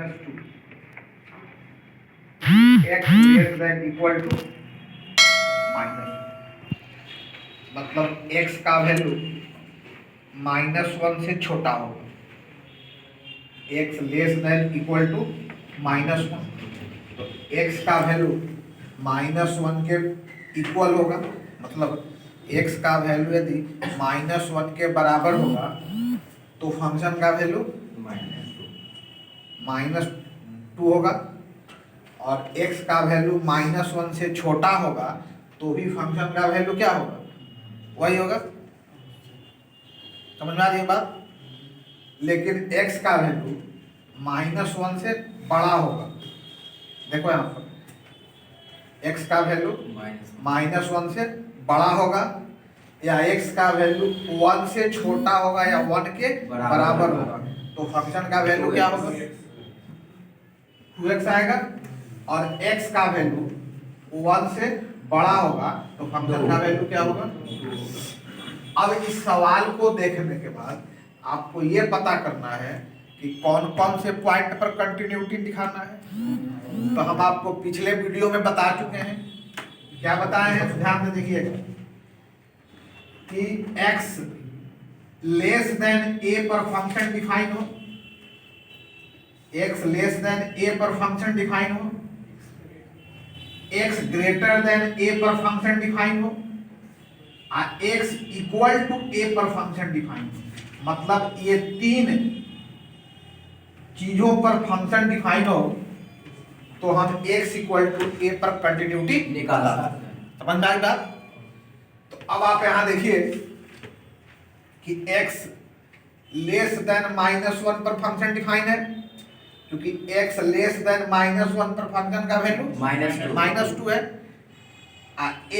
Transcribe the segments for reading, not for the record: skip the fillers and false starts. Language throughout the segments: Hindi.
-2 x less than equal to -1, मतलब x का वैल्यू -1 से छोटा होगा, x less than equal to -1, तो x का वैल्यू -1 के इक्वल होगा, मतलब x का वैल्यू यदि -1 के बराबर होगा तो फंक्शन का वैल्यू -2 होगा, और x का वैल्यू -1 से छोटा होगा तो भी फंक्शन का वैल्यू क्या होगा, वही होगा। समझ में आ रही है बात। लेकिन x का वैल्यू -1 से बड़ा होगा, देखो यहाँ पर x का वैल्यू -1 से बड़ा होगा या x का वैल्यू 1 से छोटा होगा या 1 के बराबर होगा, तो फंक्शन का वैल्यू क्या होगा, 2x आएगा, और x का वैल्यू 1 से बड़ा होगा तो फंक्शन का वैल्यू क्या होगा। अब इस सवाल को देखने के बाद आपको ये पता करना है कि कौन कौन से पॉइंट पर कंटिन्यूटी दिखाना है। तो हम आपको पिछले वीडियो में बता चुके हैं, क्या बताए हैं, ध्यान से देखिएगा कि x लेस देन a पर फंक्शन डिफाइन हो, x लेस देन a पर फंक्शन डिफाइन हो, x ग्रेटर देन a पर फंक्शन डिफाइन हो, x इक्वल टू a पर फंक्शन डिफाइन हो। मतलब ये तीन चीजों पर फंक्शन डिफाइन हो तो हम x इक्वल टू a पर कंटिन्यूटी निकाल सकते हैं। समझ में आई बात। तो अब आप यहां देखिए कि x लेस देन -1 पर फंक्शन डिफाइन है, क्योंकि x लेस देन -1 पर फंक्शन का वैल्यू -2 है,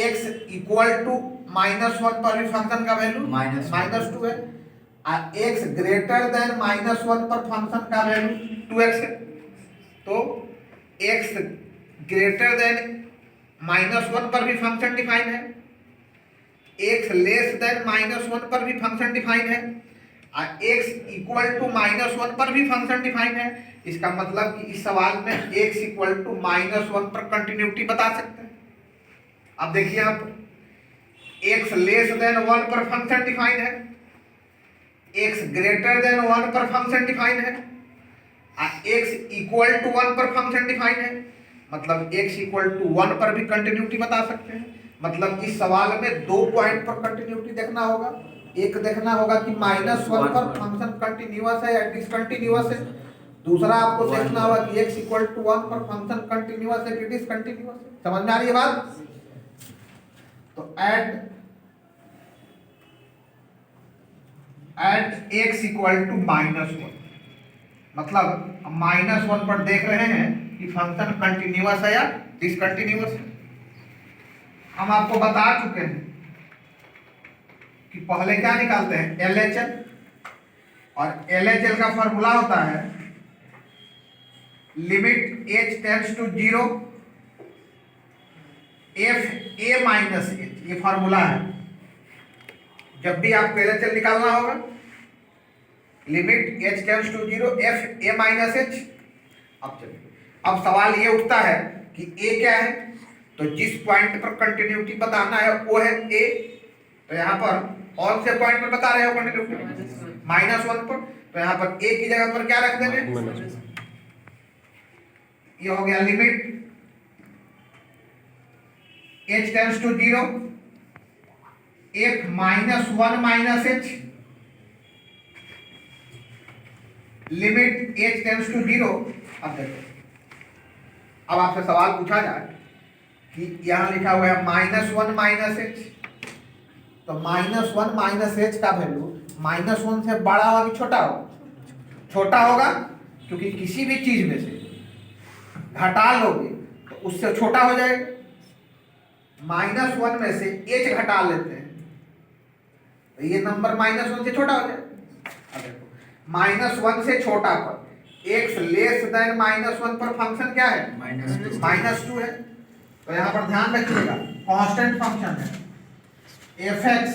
x इक्वल टू -1 पर भी फंक्शन का वैल्यू -2 है, x ग्रेटर देन -1 पर फंक्शन का वैल्यू 2x है। तो x ग्रेटर देन -1 पर भी फंक्शन डिफाइन है, x लेस देन -1 पर भी फंक्शन डिफाइन है, x इक्वल टू -1 पर भी फंक्शन डिफाइन है। इसका मतलब कि इस सवाल में x इक्वल टू -1 पर कंटिन्यूटी बता सकते हैं। अब देखिए आप, x लेस देन 1 पर फंक्शन डिफाइन है, x ग्रेटर देन 1 पर फंक्शन डिफाइन है, x इक्वल टू 1 पर फंक्शन डिफाइन है, मतलब x इक्वल टू 1 पर भी कंटिन्यूटी बता सकते हैं। मतलब इस सवाल में दो पॉइंट पर कंटिन्यूटी देखना होगा, एक देखना होगा कि -1 पर फंक्शन कंटिन्यूअस है या डिसकंटिन्यूअस है, दूसरा आपको देखना होगा कि x इक्वल टू 1 पर फंक्शन कंटिन्यूअस है कि डिसकंटिन्यूअस है। समझ में आ रही है बात। तो एट x इक्वल टू -1, मतलब -1 पर देख रहे हैं कि फंक्शन कंटिन्यूअस है या डिसकंटिन्यूअस है। हम आपको बता चुके हैं कि पहले क्या निकालते हैं, LHL, और LHL का फॉर्मूला होता है limit h tends to 0 f a minus h, ये फॉर्मूला है। जब भी आपको LHL निकालना होगा, limit h tends to 0 f a minus h। अब चलिए, अब सवाल ये उठता है कि a क्या है, तो जिस पॉइंट पर कंटिन्यूटी बताना है वो है a, तो यहाँ पर कौन से पॉइंट पर बता रहे हो कंटिन्यूटी, -1 पर, तो यहाँ पर a की जगह पर क्या रख देंगे, ये हो गया limit h tends to 0 f -1 minus h, limit h tends to 0। अब देखो, अब आपसे सवाल पूछा जाए कि यहां लिखा हुआ है -1 माइनस h, तो -1 माइनस h का वैल्यू -1 से बड़ा होगा कि छोटा होगा, छोटा होगा, क्योंकि किसी भी चीज में से घटा लोगे तो उससे छोटा हो जाएगा। -1 में से h घटा लेते हैं तो ये नंबर -1 से छोटा हो जाएगा। अब देखो, -1 से छोटा पर x लेस देन -1 पर फंक्शन क्या है, -2 है, तो यहां पर ध्यान रखिएगा कांस्टेंट फंक्शन है f(x)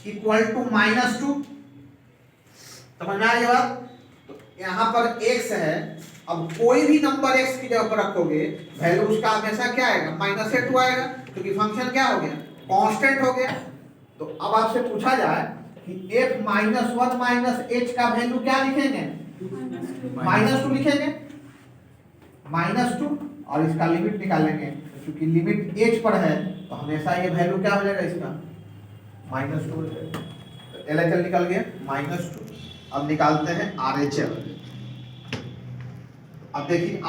इक्वल टू -2। समझ में आ रही है बात। तो यहाँ पर x है, अब कोई भी नंबर x की जगह पर रखोगे वैल्यू उसका हमेशा क्या आएगा, -a2 आएगा, क्योंकि फंक्शन क्या हो गया, कांस्टेंट हो गया। तो अब आपसे पूछा जाए कि f -1 - h का वैल्यू क्या लिखेंगे, -2 लिखेंगे, -2, और इसका लिमिट निकालेंगे, क्योंकि लिमिट h पर है तो हमेशा ये वैल्यू क्या हो जाएगा इसका, -2 हो जाएगा। तो LHL निकल गया -2। अब निकालते हैं RHL। अब देखिए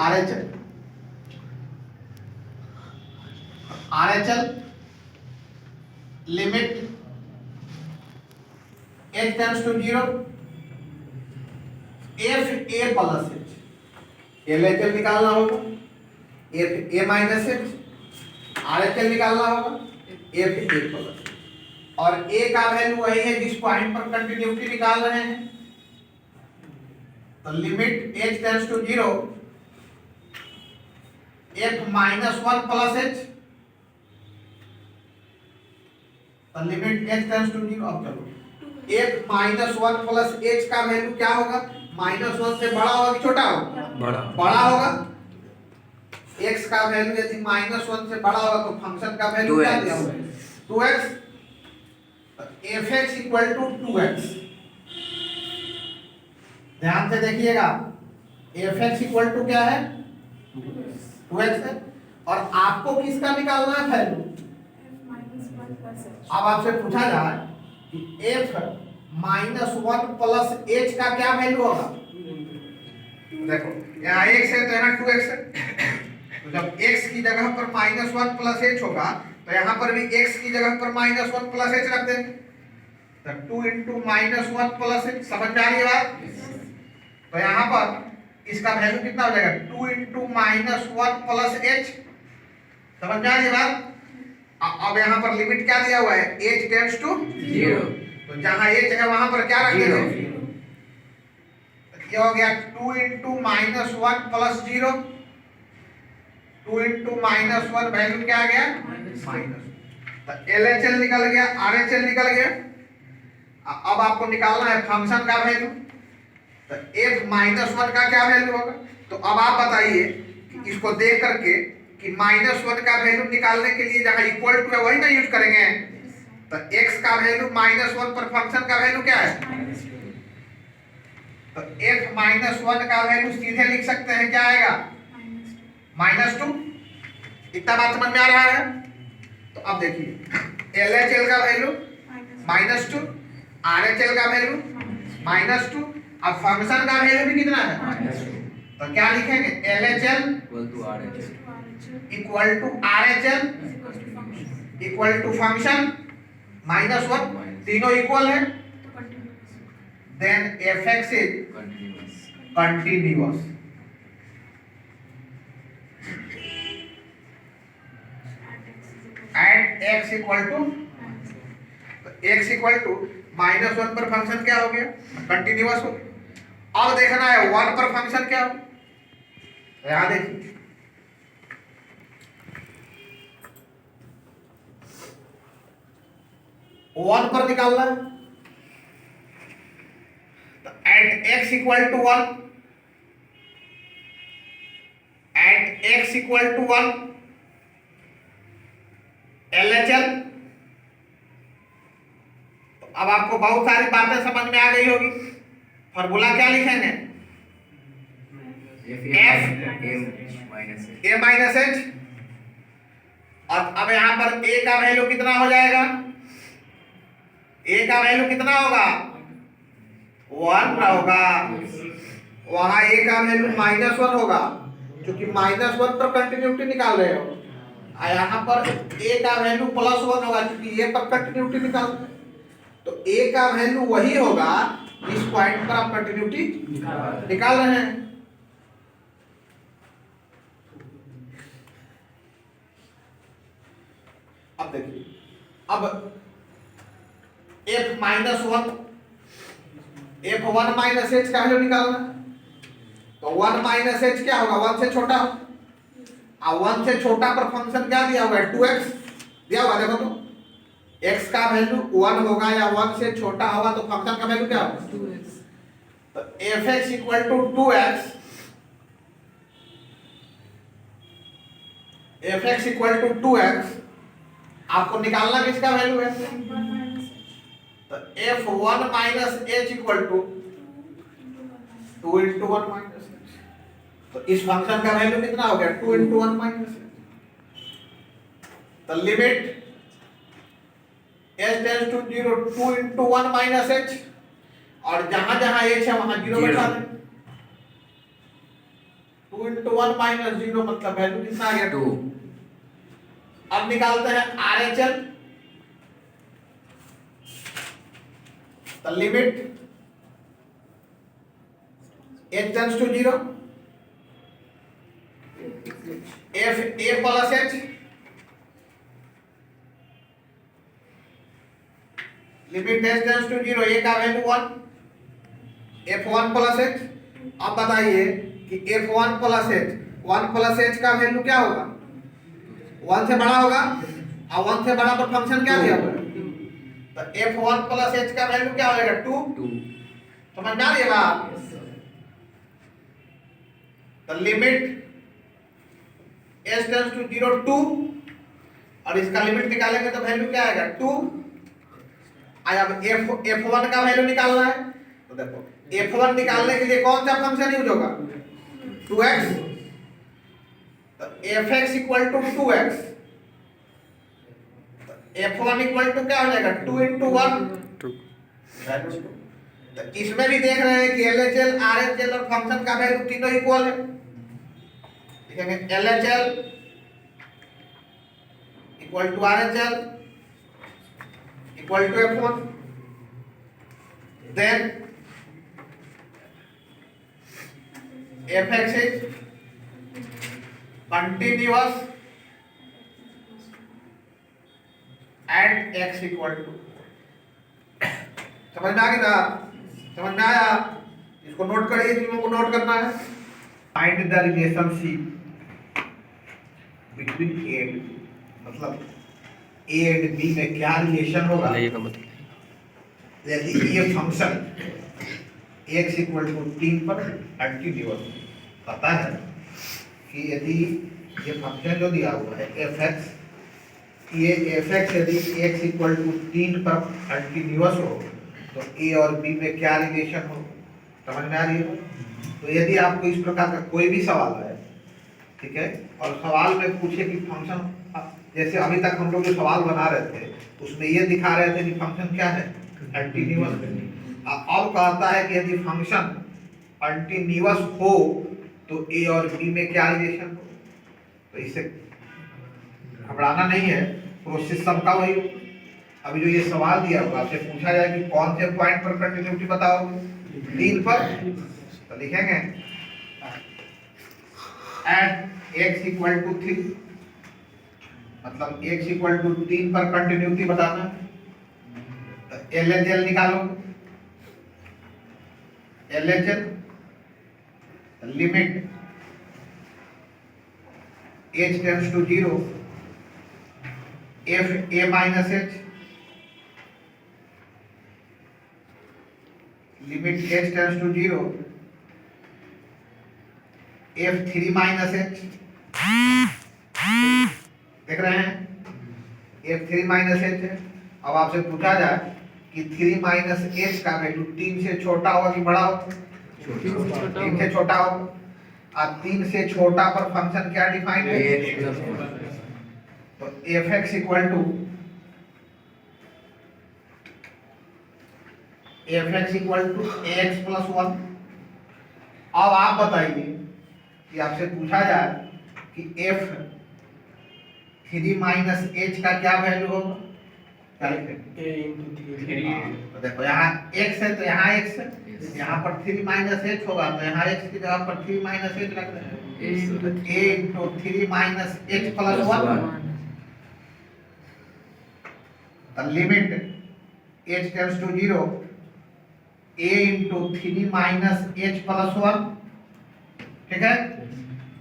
RHL limit h tends to 0 f a plus h, LHL निकालना होगा f a minus h, RHL निकालना होगा f a प्लस, और a का वैल्यू वही है जिस पॉइंट पर कंटिन्यूटी निकाल रहे हैं। तो limit h tends to 0 f -1 plus h, तो लिमिट h टेंड्स टू 0। अब चलो f -1 प्लस h का वैल्यू क्या होगा, -1 से बड़ा होगा कि छोटा होगा, बड़ा होगा। x का वैल्यू यदि -1 से बड़ा होगा तो फंक्शन का वैल्यू क्या दिया होगा, 2x। fx equal to 2x, ध्यान से देखिएगा, fx इक्वल टू क्या है, 2x है, और आपको किसका निकालना है वैल्यू। अब आपसे पूछा जाए कि f -1 प्लस h का क्या वैल्यू होगा, देखो यहाँ x है तो यहाँ 2x है, तो जब x की जगह पर -1 प्लस h होगा तो यहाँ पर भी x की जगह पर -1 प्लस h रख देंगे, तो 2 इंटू -1 प्लस h, समझ में आ रही है बात। तो यहाँ पर इसका वैल्यू कितना हो जाएगा, 2 इंटू -1 प्लस h, समझ में आ रही है बात। अब यहाँ पर लिमिट क्या दिया हुआ है, h टेंड्स टू 0, तो जहाँ h है वहां पर क्या रख देंगे, क्या हो गया, 2 इंटू -1 प्लस 0, 2 इंटू -1 वैल्यू क्या आ गया, माइनस। तो LHL निकल गया, RHL निकल गया। अब आपको निकालना है फंक्शन का वैल्यू, तो f -1 का क्या वैल्यू होगा। तो अब आप बताइए कि इसको देख करके कि -1 का वैल्यू निकालने के लिए जहां इक्वल टू है वही ना यूज करेंगे, तो x का वैल्यू -1 पर फंक्शन का वैल्यू क्या है, तो f -1 का वैल्यू सीधे लिख सकते हैं, क्या आएगा, -2। इतना बात समझ में आ रहा है। तो अब देखिए LHL का वैल्यू -2, RHL का वैल्यू -2, अब फंक्शन का वैल्यू भी कितना है, तो क्या लिखेंगे, LHL equal to RHL equal to function -1, तीनों इक्वल है, then fx is continuous. At x equal to, x equal to -1 पर फंक्शन क्या हो गया, कंटिन्यूअस हो गया। अब देखना है 1 पर फंक्शन क्या हो, यहां देखिए 1 पर निकालना है, तो at x equal to 1, at x equal to 1 LHL। तो अब आपको बहुत सारी बातें समझ में आ गई होगी। फॉर्मूला क्या लिखेंगे, f a माइनस h, और अब यहां पर a का वैल्यू कितना हो जाएगा, a का वैल्यू कितना होगा, 1 होगा, वहां a का वैल्यू -1 होगा, क्योंकि -1 पर कंटिन्यूटी निकाल रहे हो, यहाँ पर a का वैल्यू +1 होगा क्योंकि a पर कंटिन्यूटी निकाल रहे हैं। तो a का वैल्यू वही होगा इस पॉइंट पर आप कंटिन्यूटी निकाल रहे हैं। अब देखिए, अब f -1 f1 माइनस h का वैल्यू निकालना, तो 1 माइनस h क्या होगा, 1 से छोटा हो, 1 से छोटा पर फंक्शन क्या दिया हुआ है, 2x दिया हुआ, देखो तो x का वैल्यू 1 होगा या 1 से छोटा होगा तो फंक्शन का वैल्यू क्या होगा, 2x। तो fx equal to 2x, fx equal to 2x, आपको निकालना किसका वैल्यू है? तो f1 minus h equal to 2 into 1 minus h। तो इस फंक्शन का वैल्यू कितना हो गया? 2 इंटू 1 माइनस h। तो limit h tends to 0, 2 into 1 minus h, और जहां जहां h है वहां 0 बैठा दें। 2 इंटू 1 माइनस 0 मतलब वैल्यू कितना आ गया? 2। अब निकालते हैं RHL। तो limit h tends to 0, f a plus h, limit h tends to 0, a का वैल्यू 1, f1 प्लस h। अब बताइए कि f1 plus h, 1 plus h का वैल्यू क्या होगा? 1 से बड़ा होगा, और 1 से बड़ा पर फंक्शन क्या दिया हुआ है? तो f1 प्लस h का वैल्यू क्या होगा? 2। समझ में आ रही है बात? तो लिमिट h टेंड्स टू 0, 2, और इसका लिमिट निकालेंगे तो वैल्यू क्या आएगा? 2। अब f1 का वैल्यू निकालना है। तो देखो f1 निकालने के लिए कौन सा फंक्शन यूज होगा? 2x। तो fx equal to 2x, f1 equal to क्या हो जाएगा? 2 इंटू 1। तो इसमें भी देख रहे हैं कि LHL, RHL और फंक्शन का वैल्यू तीनों इक्वल है। लिखेंगे LHL equal to RHL equal to f1, then fx is continuous at x equal to. समझ में आ गया? समझ में आया? इसको नोट करिए, चीजों को नोट करना है। Find the relationship between a and b, मतलब a एंड b में क्या रिलेशन होगा? यदि ये फंक्शन x इक्वल टू 3 पर कंटिन्यूअस, पता है कि यदि ये फंक्शन जो दिया हुआ है fx, ये fx यदि x इक्वल टू 3 पर कंटिन्यूअस हो तो a और b में क्या रिलेशन हो? समझ में आ रही है? तो यदि आपको इस प्रकार का कोई भी सवाल है, ठीक है, और सवाल में पूछे कि फंक्शन, जैसे अभी तक हम लोग जो सवाल बना रहे थे उसमें ये दिखा रहे थे कि फंक्शन क्या है? कंटिन्यूअस। अब कहता है कि यदि फंक्शन कंटिन्यूअस हो तो a और b में क्या रिलेशन हो? तो इससे घबराना नहीं है, प्रोसेस सबका वही। अभी जो ये सवाल दिया होगा, आपसे पूछा जाए कि कौन से पॉइंट पर कंटिन्यूटी बताओगे? 3 पर। तो लिखेंगे एट x इक्वल टू 3, मतलब x इक्वल टू 3 पर कंटिन्यूटी बताना। तो LHL निकालो। LHL limit h tends to 0, f a minus h, limit h tends to 0, f3 minus h। देख रहे हैं? f3 माइनस h है। अब आपसे पूछा जाए कि 3 माइनस h का वैल्यू 3 से छोटा होगा कि बड़ा होगा? 3 से छोटा होगा। अब 3 से छोटा पर फंक्शन क्या डिफाइन है? तो fx equal to ax plus 1। अब आप बताइए कि आपसे पूछा जाए कि f3 माइनस h का क्या वैल्यू होगा? क्या लिखेंगे? तो देखो यहाँ x है तो यहाँ x है, यहाँ पर 3 माइनस h होगा तो यहाँ x की जगह पर 3 माइनस h रख दें। a into 3 minus h plus 1, limit h tends to 0, a into 3 minus h plus 1। ठीक है?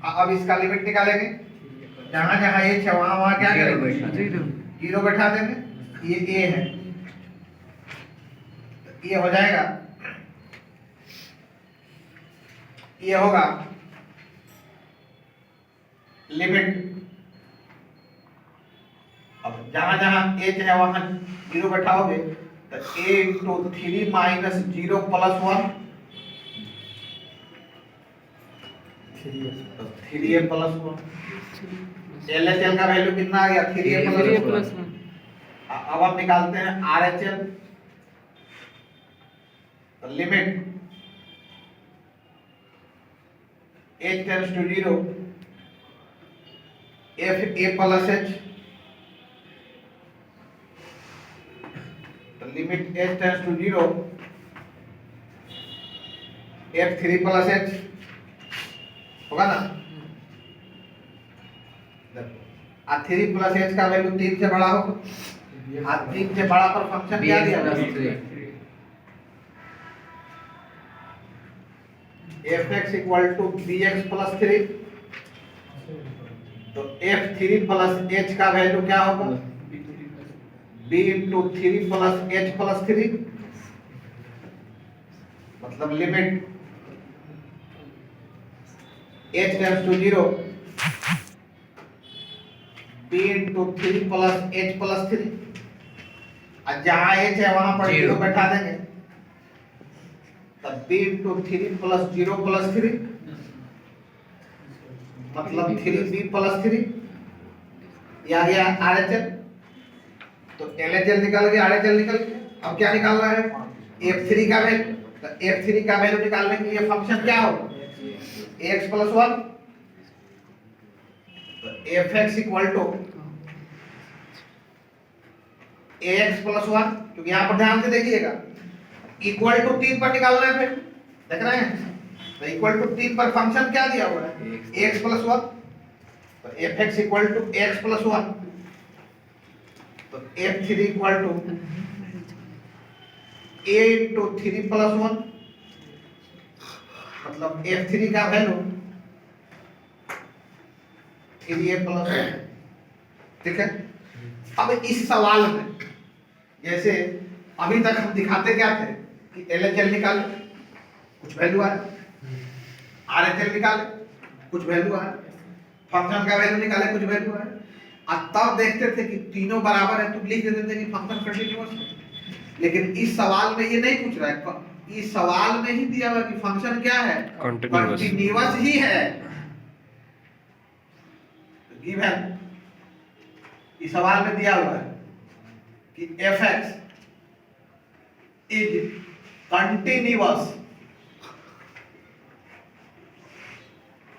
अब इसका लिमिट निकालेंगे। जहां जहां h है वहां वहां क्या करेंगे? 0 बैठा देंगे। ये a है, तो ये हो जाएगा ये होगा लिमिट, अब जहां जहां एच है वहां जीरो बैठाओगे तो ए इंटू 3 माइनस 0 प्लस 1 तो 3a प्लस 1। एलएचएल का वैल्यू कितना आ गया 3a प्लस 1। अब हम निकालते हैं आरएचएल, तो limit h tends to 0 f a plus h, तो limit h tends to 0 f 3 plus h होगा ना। आ 3 प्लस h का वैल्यू 3 से बड़ा होगा, आ 3 से बड़ा पर फंक्शन क्या दिया fx equal to bx plus 3, तो f3 प्लस h का वैल्यू क्या होगा b into 3 plus h plus 3, मतलब limit h tends to 0 b into 3 plus h plus 3, और जहां h है वहां पर 0 बैठा देंगे, तब b इंटू 3 प्लस 0 प्लस 3, मतलब 3b प्लस 3, या गया आरएचएल, तो एलएचएल निकल गया, आरएचएल निकल गया। अब क्या निकालना है f3 का वैल्यू, तो f3 का वैल्यू निकालने के लिए फंक्शन क्या होगा ax प्लस 1, तो fx equal to ax plus 1, क्योंकि यहां पर ध्यान से देखिएगा इक्वल टू 3 पर निकालना है, फिर देख रहे हैं, तो इक्वल टू 3 पर फंक्शन क्या दिया हुआ है ax प्लस 1, तो fx equal to x plus 1, तो f3 equal to a into 3 plus 1, मतलब f3 का वैल्यू 3a प्लस 1। ठीक है, अब इस सवाल में जैसे अभी तक हम दिखाते क्या थे कि एलएचएल निकाले कुछ वैल्यू आए, आरएचएल निकाले कुछ वैल्यू आए, फंक्शन का वैल्यू निकाले कुछ वैल्यू आए, और तब देखते थे कि तीनों बराबर है तो लिख देते थे कि फंक्शन कंटीन्यूअस है। लेकिन इस सवाल में ये नहीं पूछ रहा है, इस सवाल में ही दिया हुआ कि फंक्शन क्या है कंटीन्यूअस ही है, गिवन इस सवाल में दिया हुआ है कि fx is continuous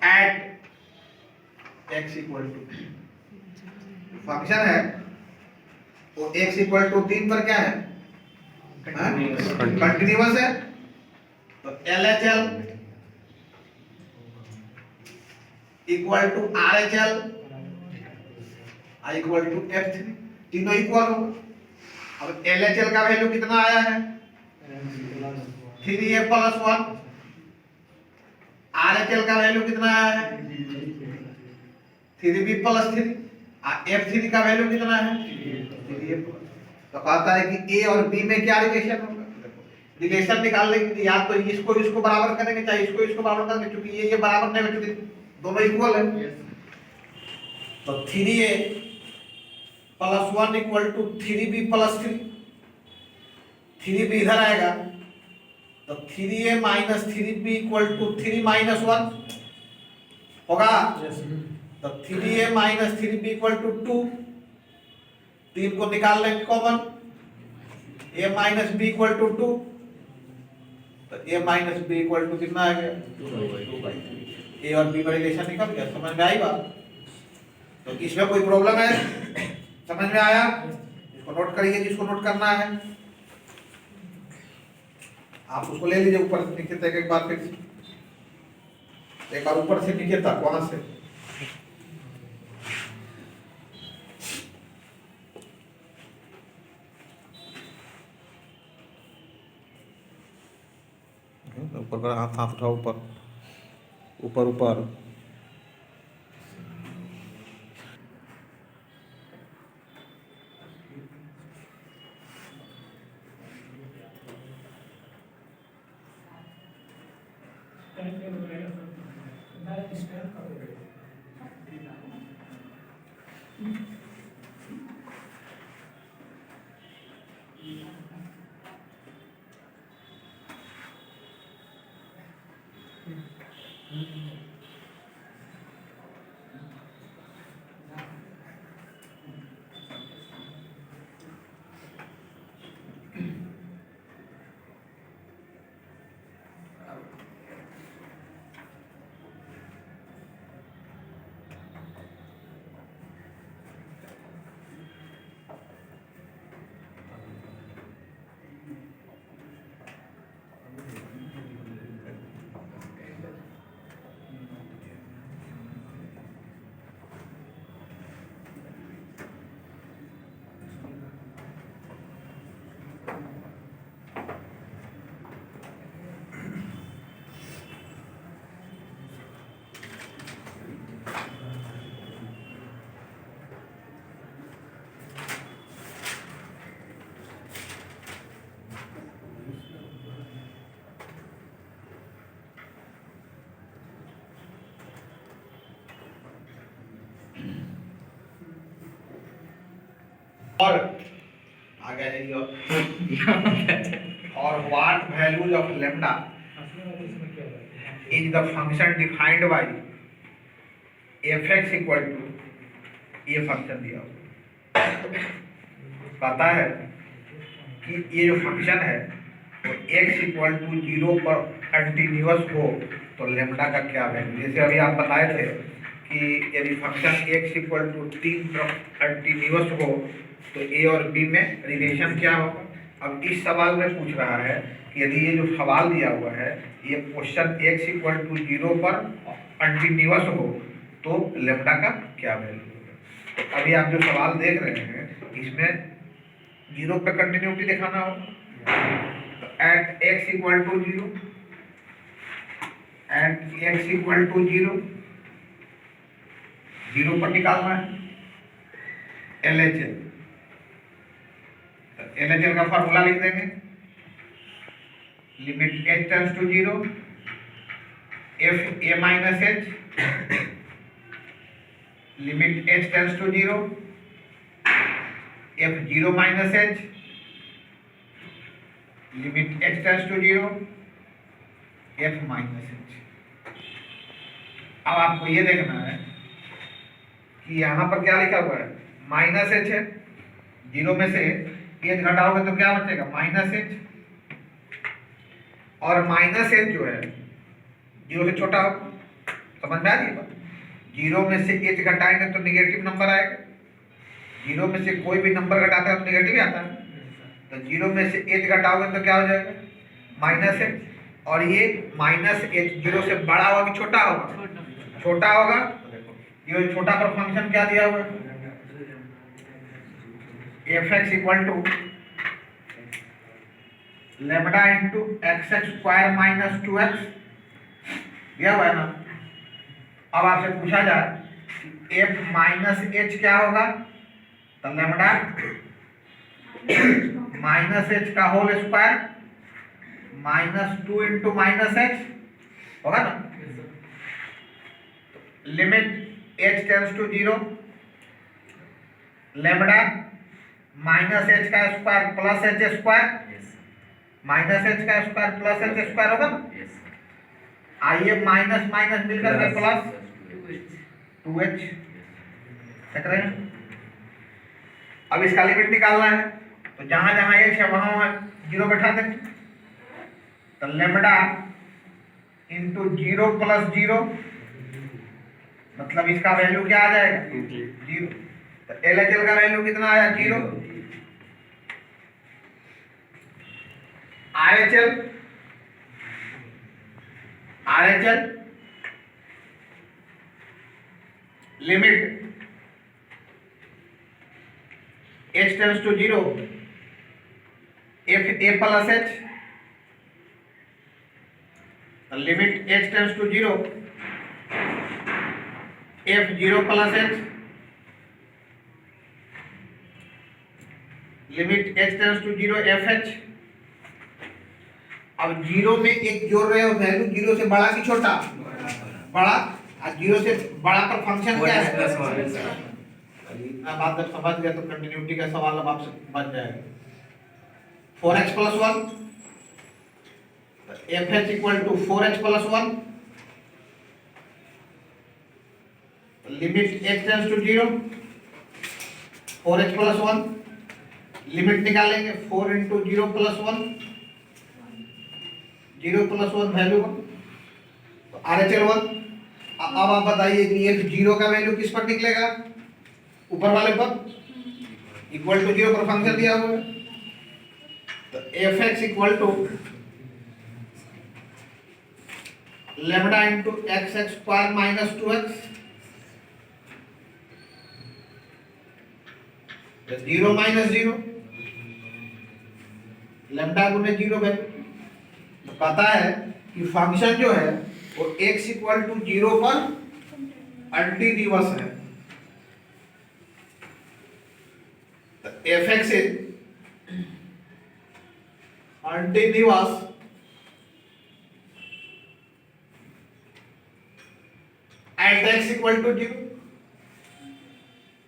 at x equal to, function है वो x इक्वल टू 3 पर क्या है कंटीन्यूअस है, तो LHL equal to RHL equal to F3, तीनों इक्वल होगा। अब LHL का वैल्यू कितना आया है 3a प्लस 1, RHL का वैल्यू कितना आया है 3b प्लस 3, F3 का वैल्यू कितना है 3a प्लस। तो कहता है कि a और b में क्या रिलेशन होगा, रिलेशन निकालने के लिए या तो इसको बराबर करेंगे, चाहे इसको बराबर करेंगे, क्योंकि ये बराबर नहीं है, क्योंकि दोनों इक्वल है। तो 3a plus 1 equal to 3b plus 3, 3b इधर आएगा तो 3a minus 3b equal to 3 minus 1 होगा, तो 3a minus 3b equal to 2, 3 को निकाल लेंगे common, a minus b equal to 2, तो a minus b equal to कितना आ गया 2/3, a और b का रिलेशन निकल गया। समझ में आई बात? तो इसमें कोई प्रॉब्लम है? समझ में आया? इसको नोट करिए जिसको नोट करना है, आप उसको ले लीजिए ऊपर नीचे तक एक बार, फिर एक बार ऊपर से नीचे तक वहां से ऊपर का हाथ उठाओ, ऊपर ऊपर ऊपर और आगे जाइए और what values of lambda is the function defined by fx equal to ये फंक्शन दिया हुआ पता है कि ये जो फंक्शन है वो x इक्वल टू 0 पर कंटिन्यूअस हो तो लैम्डा का क्या वैल्यू, जैसे अभी आप बताए थे कि यदि फंक्शन x इक्वल टू 3 पर कंटिन्यूअस हो तो a और b में रिलेशन क्या होगा। अब इस सवाल में पूछ रहा है कि यदि ये जो सवाल दिया हुआ है ये क्वेश्चन x इक्वल टू 0 पर कंटिन्यूअस हो तो लैम्डा का क्या वैल्यू होगा। तो अभी आप जो सवाल देख रहे हैं इसमें 0 पे कंटिन्यूटी दिखाना होगा। तो at x equal to 0 at x equal to 0 पर निकालना है LHS। LHS का फॉर्मूला लिख देंगे, limit h tends to 0 f a minus h, limit h tends to 0 f 0 minus h, limit h tends to 0 f minus h। अब आपको ये देखना है कि यहाँ पर क्या लिखा हुआ है, माइनस h है, 0 में से h घटाओगे तो क्या बचेगा माइनस h, और माइनस h जो है 0 से छोटा हो, समझ में आ रही है बात। 0 में से h घटाएंगे तो निगेटिव नंबर आएगा, 0 में से कोई भी नंबर घटाता है तो निगेटिव ही आता है। तो 0 में से h घटाओगे तो क्या हो जाएगा माइनस h, और ये माइनस h 0 से बड़ा होगा कि छोटा होगा, छोटा होगा। तो देखो 0 से छोटा पर फंक्शन क्या दिया हुआ है fx equal to lambda into x square minus 2x दिया हुआ है ना। अब आपसे पूछा जाए कि f माइनस h क्या होगा, तो लैम्डा माइनस h का whole square minus 2 into minus h होगा ना। Limit h tends to 0 lambda minus h का square plus h square, minus h का स्क्वायर प्लस h स्क्वायर होगा ना। आइए माइनस माइनस मिलकर के प्लस 2h देख रहे हैं। अब इसका लिमिट निकालना है तो जहां जहां h है वहां 0 बैठा देंगे। तो लैम्डा इंटू 0 प्लस 0 मतलब इसका वैल्यू क्या आ जाएगा 0। तो LHL का वैल्यू कितना आया 0। RHL limit h tends to 0 f a plus h, limit h tends to 0 f 0 plus h, limit h tends to 0 fh। अब 0 में एक जोड़ रहे हो वैल्यू 0 से बड़ा कि छोटा, बड़ा, और 0 से बड़ा पर फंक्शन क्या है। अब आप जब समझ गए तो कंटिन्यूटी का सवाल अब आपसे बन जाएगा। 4x plus 1 fh equal to 4h plus 1 limit x tends to 0 4x plus 1, limit निकालेंगे 4 इंटू 0 प्लस 1, 0 प्लस 1 वैल्यू 1, तो RHL 1। अब आप बताइए कि ये 0 का वैल्यू किस पर निकलेगा, ऊपर वाले पर, इक्वल टू 0 पर फंक्शन दिया हुआ है, तो fx equal to lambda into x x square minus 2x, 0 minus 0, lambda गुने 0 वैल्यू। तो पता है कि फंक्शन जो है वो x इक्वल टू 0 पर कंटिन्यूअस है, तो fx is continuous at x equal to 0,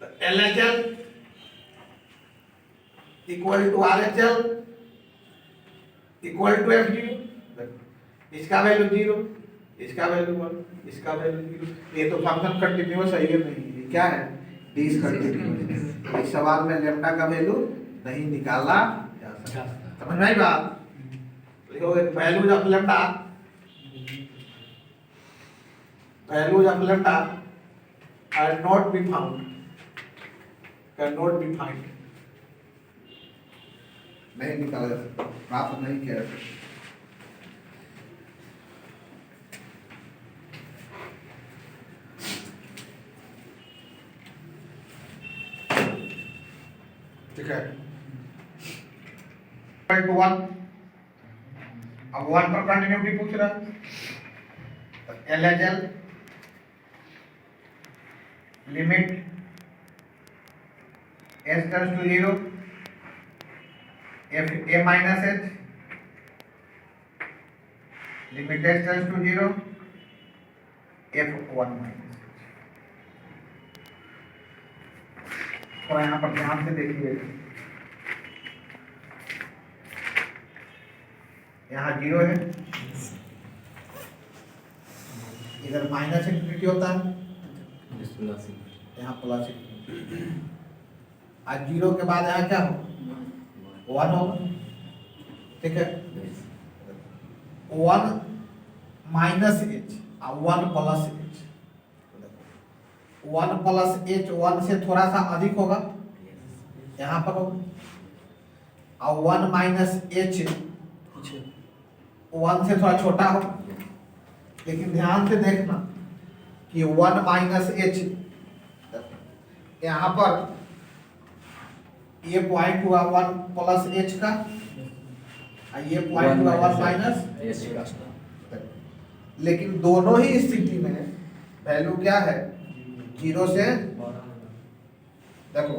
तो LHL equal to RHL equal to F0, इसका वैल्यू 0, इसका वैल्यू 1, इसका वैल्यू 0। ये तो फंक्शन कंटिन्यूअस है, ये नहीं, ये क्या है, डिसकंटिन्यूअस। इस सवाल में लैम्डा का वैल्यू नहीं निकाला जा सकता। समझ में आई बात? लिखो values of lambda, values of lambda are not be found, can not be find, नहीं निकाला जा सकता, प्राप्त नहीं किया जा सकता। ठीक है, 1, अब 1 पर कंटिन्यूटी पूछ रहा है, तो LHL limit s tends to 0 f a minus h, limit s tends to 0 f 1 minus h। तो यहाँ पर ध्यान से देखिए, यहाँ 0 है, इधर माइनस इंफिनिटी होता है, यहाँ प्लस इंफिनिटी। आज 0 के बाद यहाँ क्या हो, 1 होगा, ठीक है, 1 माइनस h और 1 प्लस h, 1 प्लस h 1 से थोड़ा सा अधिक होगा, यहाँ पर होगा, और 1 माइनस h 1 से थोड़ा छोटा होगा। लेकिन ध्यान से देखना कि 1 माइनस h, यहाँ पर ये पॉइंट हुआ 1 प्लस h का, और ये पॉइंट हुआ 1 माइनस h का। लेकिन दोनों ही स्थिति में वैल्यू क्या है, 0 से, देखो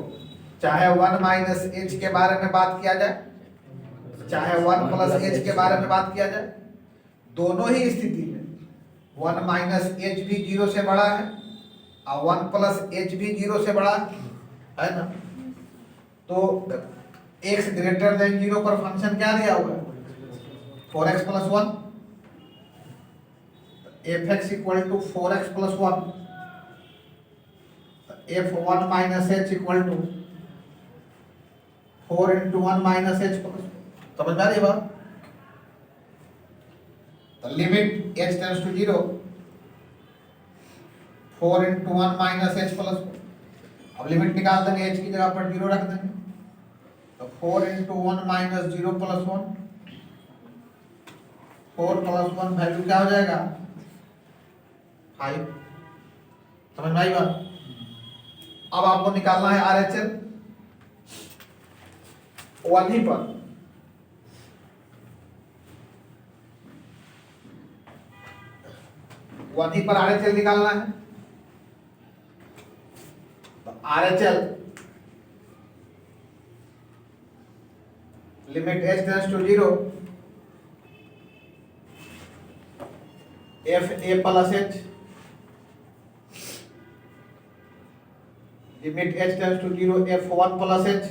चाहे 1 माइनस h के बारे में बात किया जाए, चाहे 1 प्लस h के बारे में बात किया जाए, दोनों ही स्थिति में 1 माइनस h भी 0 से बड़ा है और 1 प्लस h भी 0 से बड़ा है ना। तो x ग्रेटर देन 0 पर फंक्शन क्या दिया हुआ है, 4x plus 1, fx equal to 4x plus 1, f1 minus h equal to 4 into 1 minus h plus. समझ में आ रही है बात? तो limit x tends to 0 4 into 1 minus h plus. अब लिमिट निकाल देंगे, h की जगह पर 0 रख देंगे, तो 4 into 1 minus 0 plus 1, 4 plus 1 value क्या हो जाएगा, 5। समझ में आई बात? अब आपको निकालना है RHL 1 ही पर, वन ही पर RHL निकालना है। तो RHL limit h tends to 0 f a plus h, limit h tends to 0 f 1 plus h।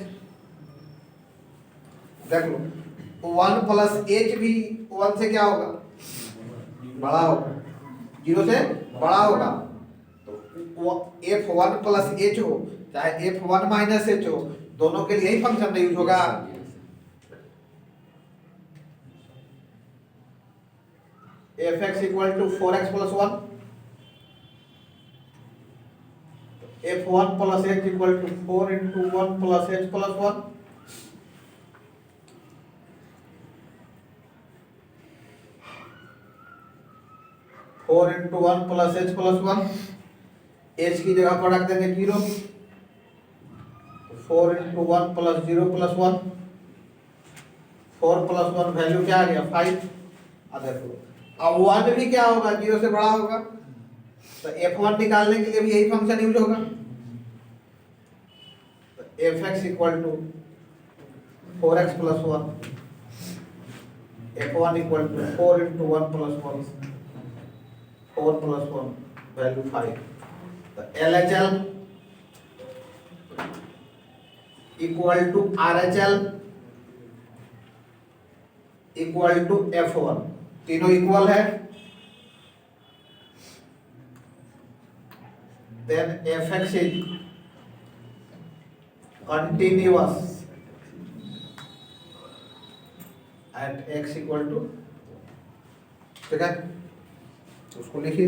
देख लो 1 प्लस h भी 1 से क्या होगा, बड़ा होगा, 0 से बड़ा होगा। तो f1 प्लस एच हो चाहे f1 माइनस एच हो, दोनों के लिए यही फंक्शन यूज होगा। fx equal to 4x plus 1, f1 plus h equal to 4 into 1 plus h plus 1, four into 1 plus h plus 1, h की जगह पर रख देंगे 0, 4 into 1 plus 0 plus 1, 4 plus 1 value क्या आ गया 5। अब देखो अब 1 भी क्या होगा 0 से बड़ा होगा, तो f1 निकालने के लिए भी यही फंक्शन यूज होगा। तो fx equal to 4x plus 1, f1 equal to 4 into 1 plus 1, 4 plus 1 value 5। तो LHL equal to RHL equal to F1, तीनों इक्वल है। Then fx is continuous at x equal to, ठीक है, उसको लिखिए।